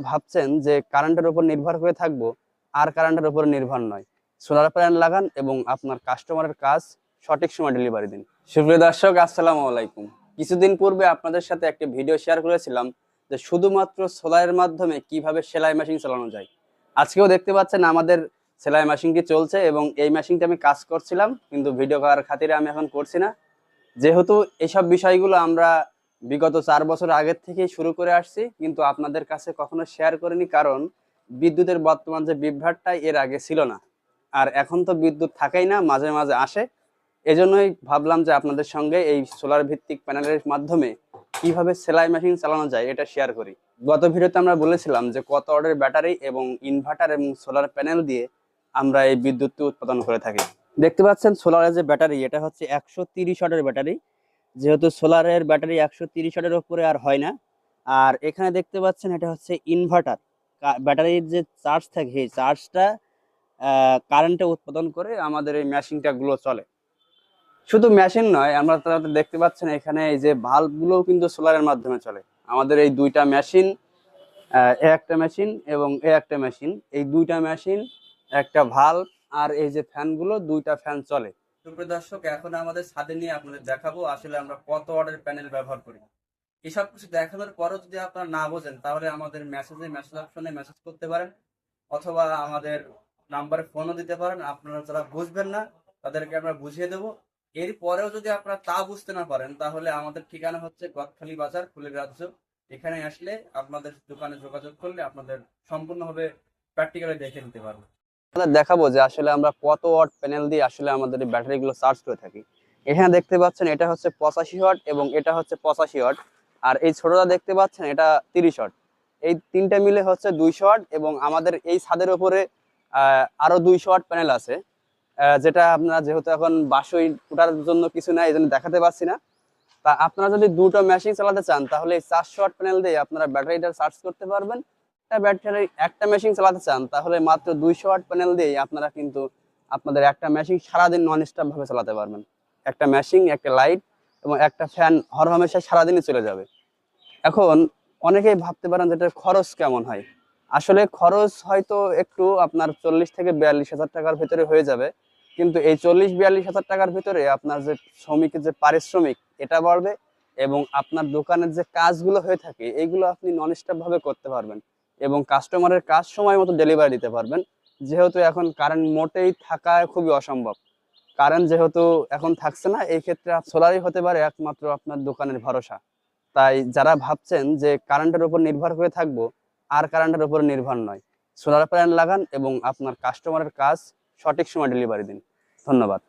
ভাবছেন যে কারেন্টের উপর নির্ভর করে থাকবো, আর কারেন্টের উপর নির্ভর নয়, সোলার প্যানেল লাগান এবং আপনার কাস্টমারের কাজ সঠিক সময় ডেলিভারি দিন। সুপ্রিয় দর্শক, আসসালামু আলাইকুম। কিছুদিন পূর্বে আপনাদের সাথে একটি ভিডিও শেয়ার করেছিলাম যে শুধুমাত্র সোলারের মাধ্যমে কিভাবে সেলাই মেশিন চালানো যায়। আজকেও দেখতে পাচ্ছেন আমাদের সেলাই মেশিনটি চলছে এবং এই মেশিনটি আমি কাজ করছিলাম, কিন্তু ভিডিও করার খাতিরে আমি এখন করছি না। যেহেতু এইসব বিষয়গুলো আমরা বিগত 4 বছর আগের থেকেই শুরু করে আসছি, কিন্তু আপনাদের কাছে কখনো শেয়ার করিনি, কারণ বিদ্যুতের বর্তমান যে বিভ্রাটটা এর আগে ছিল না। আর এখন তো বিদ্যুৎ থাকেই না, মাঝে মাঝে আসে। এজন্যই ভাবলাম যে আপনাদের সঙ্গে এই সোলার ভিত্তিক প্যানেলের মাধ্যমে কিভাবে সেলাই মেশিন চালানো যায় এটা শেয়ার করি। গত ভিডিওতে আমরা বলেছিলাম যে কত ওয়াটের ব্যাটারি এবং ইনভার্টার এবং সোলার প্যানেল দিয়ে আমরা এই বিদ্যুৎটি উৎপাদন করে থাকি। দেখতে পাচ্ছেন সোলারের যে ব্যাটারি, এটা হচ্ছে 130 ওয়াটের ব্যাটারি। যেহেতু সোলারের ব্যাটারি 130 ওয়াটের উপরে আর হয় না। আর এখানে দেখতে পাচ্ছেন এটা হচ্ছে ইনভার্টার। ব্যাটারির যে চার্জ থাকে সেই চার্জটা কারেন্টে উৎপাদন করে আমাদের এই মেশিনটা গুলো চলে। শুধু মেশিন নয়, আমরা তো দেখতে পাচ্ছেন এখানে এই যে বাল্ব গুলোও কিন্তু সোলারের মাধ্যমে চলে। আমাদের এই দুইটা মেশিন, এ একটা মেশিন এবং এ একটা মেশিন, এই দুইটা মেশিন, একটা ভাল্ব আর এই যে ফ্যানগুলো, দুইটা ফ্যান চলে। সুপ্রিয় দর্শক, এখন আমাদের ছাদে নিয়ে আপনাদের দেখাবো আসলে আমরা কত ওয়াটের প্যানেল ব্যবহার করি। এসব কিছু দেখানোর পরও যদি আপনারা না বোঝেন, তাহলে আমাদের মেসেজ অপশনে মেসেজ করতে পারেন, অথবা আমাদের নাম্বারে ফোনও দিতে পারেন। আপনারা যারা বুঝবেন না তাদেরকে আমরা বুঝিয়ে দেবো। এরপরেও যদি আপনারা তা বুঝতে না পারেন, তাহলে আমাদের ঠিকানা হচ্ছে গদখালি বাজার, ফুলের রাজ্য। এখানে আসলে আপনাদের দোকানে যোগাযোগ করলে আপনাদের সম্পূর্ণভাবে প্র্যাকটিক্যালি দেখে নিতে পারবো। আপনাদের দেখাবো যে আসলে আমরা কত ওয়াট প্যানেল দিয়ে আসলে আমাদের এই ব্যাটারিগুলো চার্জ করে থাকি। এখানে দেখতে পাচ্ছেন এটা হচ্ছে 85 ওয়াট এবং এটা হচ্ছে 85 ওয়াট। আর এই ছোটটা দেখতে পাচ্ছেন এটা 30 ওয়াট। এই তিনটা মিলে হচ্ছে 200 ওয়াট এবং আমাদের এই ছাদের উপরে আরো 200 ওয়াট প্যানেল আছে। যেটা আপনারা, যেহেতু এখন বাসই ফুটার জন্য কিছু নাই, এই জন্য দেখাতে পাচ্ছি না। তা আপনারা যদি দুটো মেশিন চালাতে চান, তাহলে এই 400 ওয়াট প্যানেল দিয়ে আপনারা ব্যাটারিটা চার্জ করতে পারবেন। ব্যাটারি একটা মেশিন চালাতে চান, তাহলে মাত্র 200 ওয়াট প্যানেল দিয়ে আপনারা কিন্তু আপনাদের একটা মেশিন সারাদিন নন স্টপ ভাবে চালাতে পারবেন। একটা মেশিন, একটা লাইট এবং একটা ফ্যান হরহামেশা সারাদিনই চলে যাবে। এখন অনেকেই ভাবতে পারেন যে এটার খরচ কেমন হয়। আসলে খরচ হয়তো একটু আপনার 40 থেকে 42 হাজার টাকার ভিতরে হয়ে যাবে, কিন্তু এই 40-42 হাজার টাকার ভিতরে আপনার যে শ্রমিকের যে পারিশ্রমিক এটা বাড়বে এবং আপনার দোকানের যে কাজগুলো হয়ে থাকে এইগুলো আপনি নন স্টপ ভাবে করতে পারবেন এবং কাস্টমারের কাজ সময় মতো ডেলিভারি দিতে পারবেন। যেহেতু এখন কারেন্ট মোটেই থাকা খুবই অসম্ভব, কারেন্ট যেহেতু এখন থাকছে না, এই ক্ষেত্রে সোলারই হতে পারে একমাত্র আপনার দোকানের ভরসা। তাই যারা ভাবছেন যে কারেন্টের উপর নির্ভর করে থাকবো, আর কারেন্টের উপর নির্ভর নয়, সোলার প্যানেল লাগান এবং আপনার কাস্টমারের কাজ সঠিক সময় ডেলিভারি দিন। ধন্যবাদ।